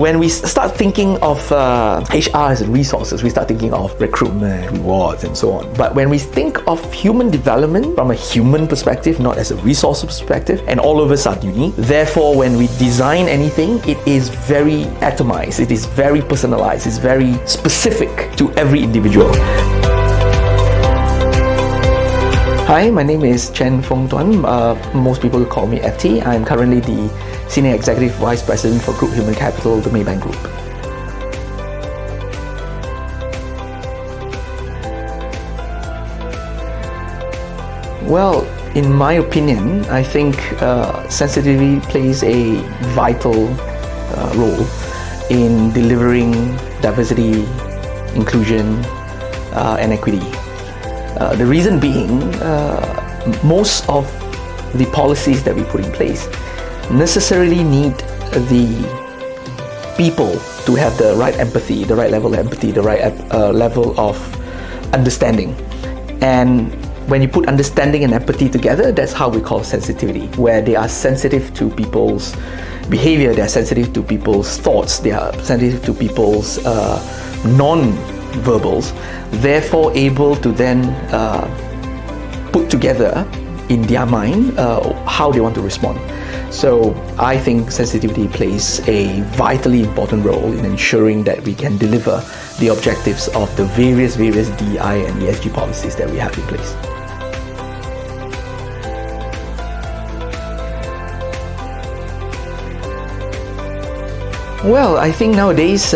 When we start thinking of HR as resources, we start thinking of recruitment, rewards, and so on. But when we think of human development from a human perspective, not as a resource perspective, and all of us are unique, therefore, when we design anything, it is very atomized, it is very personalized, it's very specific to every individual. Hi, my name is Chen Fong Tuan. Most people call me FT. I'm currently the Senior Executive Vice President for Group Human Capital, the Maybank Group. Well, in my opinion, I think sensitivity plays a vital role in delivering diversity, inclusion, and equity. The reason being, most of the policies that we put in place necessarily need the people to have the right empathy, the right level of empathy, the right level of understanding. And when you put understanding and empathy together, that's how we call sensitivity, where they are sensitive to people's behavior, they are sensitive to people's thoughts, they are sensitive to people's non-verbals, therefore able to then put together in their mind how they want to respond. So I think sensitivity plays a vitally important role in ensuring that we can deliver the objectives of the various DEI and ESG policies that we have in place. Well, I think nowadays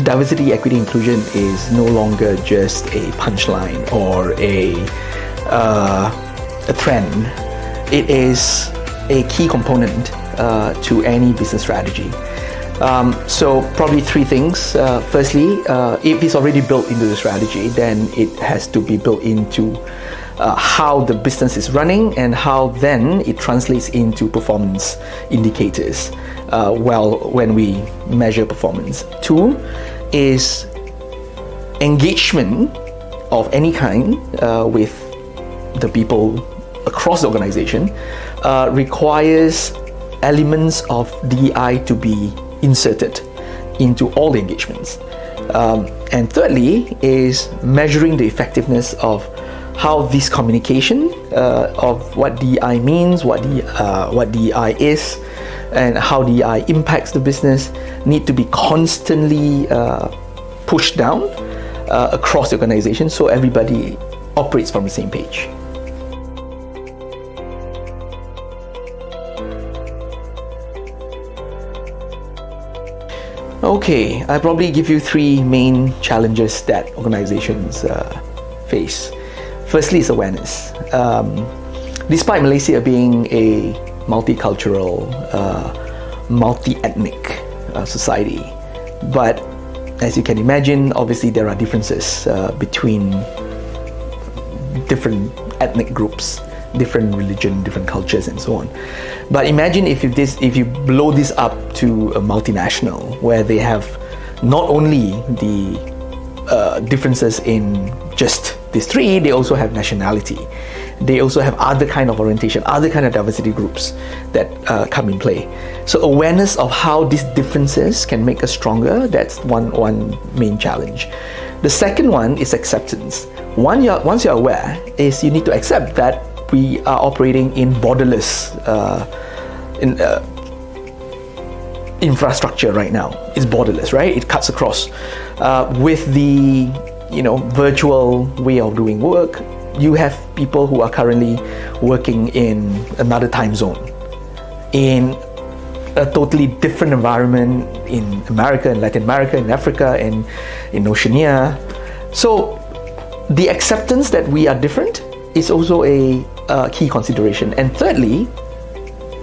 diversity, equity, inclusion is no longer just a punchline or a trend. It is a key component to any business strategy. So probably three things. Firstly, if it's already built into the strategy, then it has to be built into how the business is running and how then it translates into performance indicators when we measure performance. Two is engagement of any kind with the people across the organization requires elements of DEI to be inserted into all the engagements. And thirdly is measuring the effectiveness of how this communication of what DEI means, what DEI is, and how DEI impacts the business need to be constantly pushed down across the organization so everybody operates from the same page. Okay, I'll probably give you three main challenges that organizations face. Firstly is awareness. Despite Malaysia being a multicultural, multi-ethnic society, but as you can imagine, obviously there are differences between different ethnic groups, different religion, different cultures, and so on. But imagine if you blow this up to a multinational, where they have not only the differences in just these three, they also have nationality. They also have other kind of orientation, other kind of diversity groups that come in play. So awareness of how these differences can make us stronger, that's one main challenge. The second one is acceptance. Once you're aware, is you need to accept that we are operating in borderless infrastructure right now. It's borderless, right? It cuts across. With the virtual way of doing work, you have people who are currently working in another time zone, in a totally different environment in America, in Latin America, in Africa, and in Oceania. So the acceptance that we are different is also a key consideration. And thirdly,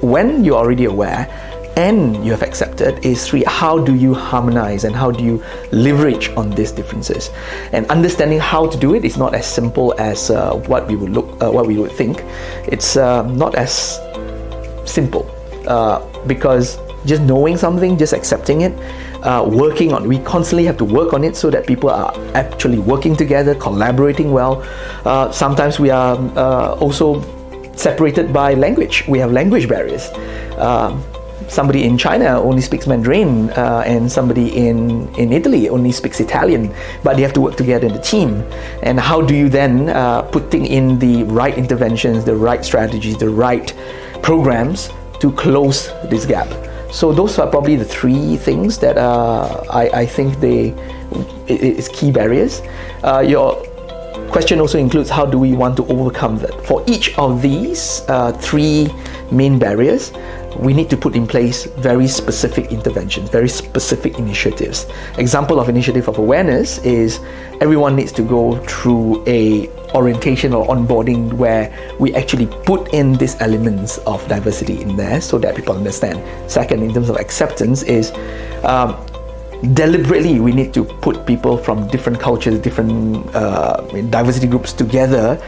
when you're already aware and you have accepted, is how do you harmonize and how do you leverage on these differences? And understanding how to do it is not as simple as what we would think. It's not as simple because just knowing something, just accepting it, we constantly have to work on it so that people are actually working together, collaborating well. Sometimes we are also separated by language. We have language barriers. somebody in China only speaks Mandarin and somebody in Italy only speaks Italian, but they have to work together in the team. And how do you then putting in the right interventions, the right strategies, the right programs to close this gap? So those are probably the three things that I think is key barriers. Your question also includes how do we want to overcome that. For each of these three main barriers, we need to put in place very specific interventions, very specific initiatives. Example of initiative of awareness is everyone needs to go through a orientation or onboarding where we actually put in these elements of diversity in there so that people understand. Second, in terms of acceptance, is deliberately we need to put people from different cultures, different diversity groups together,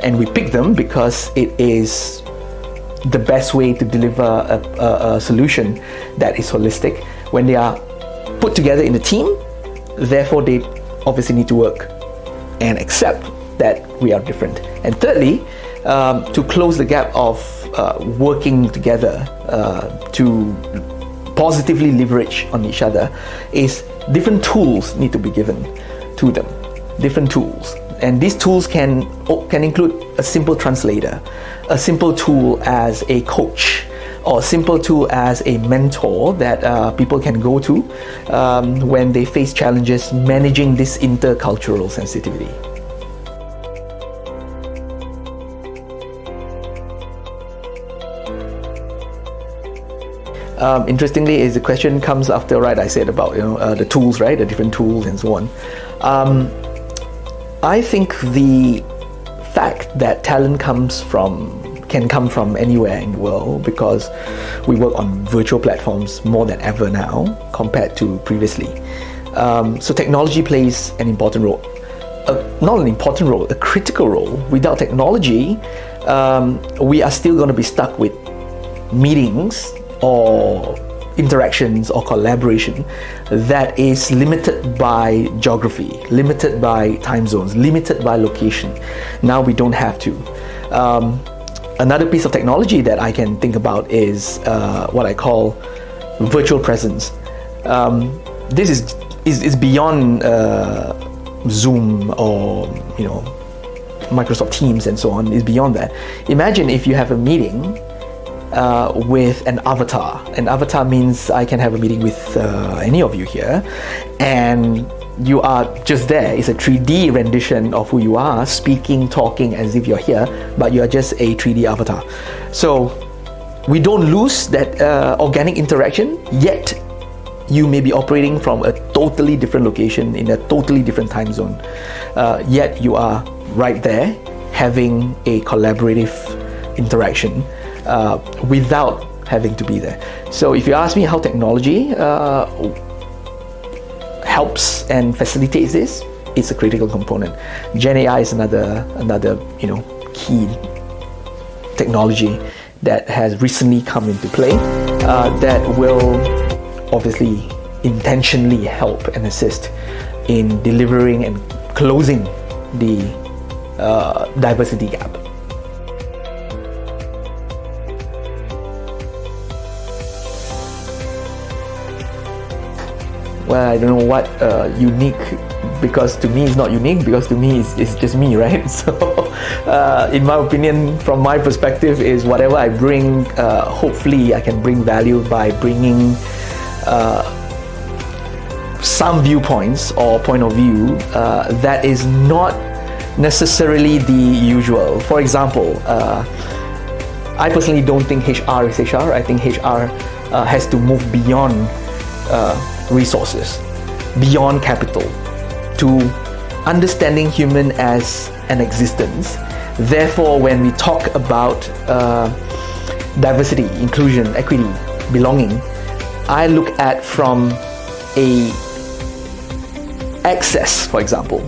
and we pick them because it is the best way to deliver a solution that is holistic. When they are put together in a team, therefore they obviously need to work and accept that we are different. And thirdly, to close the gap of working together to positively leverage on each other, is different tools need to be given to them. Different tools. And these tools can include a simple translator, a simple tool as a coach, or a simple tool as a mentor that people can go to when they face challenges managing this intercultural sensitivity. Interestingly, is the question comes after, right, I said about the tools, right, the different tools and so on. I think the fact that talent can come from anywhere in the world, because we work on virtual platforms more than ever now compared to previously. So technology plays an important role. Not an important role, a critical role. Without technology, we are still going to be stuck with meetings or interactions or collaboration that is limited by geography, limited by time zones, limited by location. Now we don't have to. Another piece of technology that I can think about is what I call virtual presence. This is beyond Zoom or Microsoft Teams and so on. Is beyond that. Imagine if you have a meeting with an avatar. An avatar means I can have a meeting with any of you here, and you are just there. It's a 3D rendition of who you are, speaking, talking as if you're here, but you are just a 3D avatar. So we don't lose that organic interaction, yet you may be operating from a totally different location in a totally different time zone, yet you are right there having a collaborative interaction without having to be there. So if you ask me how technology helps and facilitates this, it's a critical component. Gen AI is another key technology that has recently come into play that will obviously intentionally help and assist in delivering and closing the diversity gap. Well, I don't know what unique, because to me it's not unique, because to me it's just me, right? So in my opinion, from my perspective, is whatever I bring, hopefully I can bring value by bringing some viewpoints or point of view that is not necessarily the usual. For example, I personally don't think HR is HR. I think HR has to move beyond resources, beyond capital, to understanding human as an existence. Therefore, when we talk about diversity, inclusion, equity, belonging, I look at from a access, for example.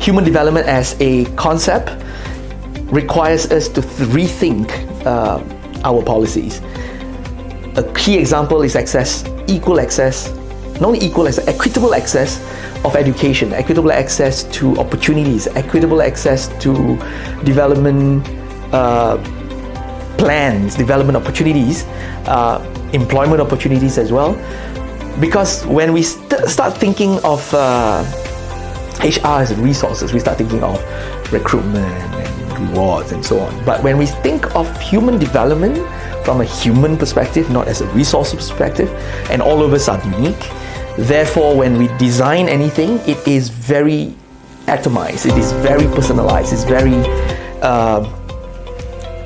Human development as a concept requires us to rethink our policies. A key example is access, equal access, not only equal access, equitable access of education, equitable access to opportunities, equitable access to development plans, development opportunities, employment opportunities as well. Because when we start thinking of HR as resources, we start thinking of recruitment and rewards and so on. But when we think of human development from a human perspective, not as a resource perspective, and all of us are unique, therefore when we design anything, it is very atomized, it is very personalized, it's very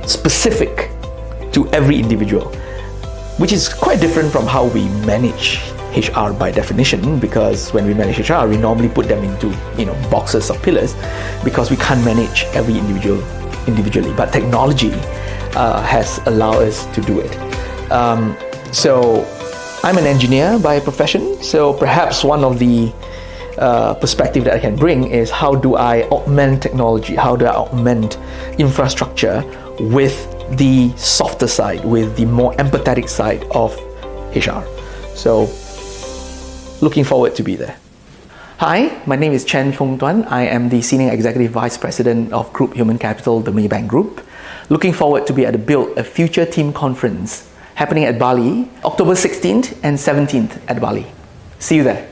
specific to every individual, which is quite different from how we manage HR by definition, because when we manage HR, we normally put them into boxes or pillars because we can't manage every individual individually. But technology has allowed us to do it. So I'm an engineer by profession, so perhaps one of the perspective that I can bring is how do I augment technology, how do I augment infrastructure with the softer side, with the more empathetic side of HR. So looking forward to be there. Hi, my name is Chen Fong Tuan. I am the Senior Executive Vice President of Group Human Capital, the Maybank Group. Looking forward to be at the Build a Future Team Conference happening at Bali, October 16th and 17th at Bali. See you there.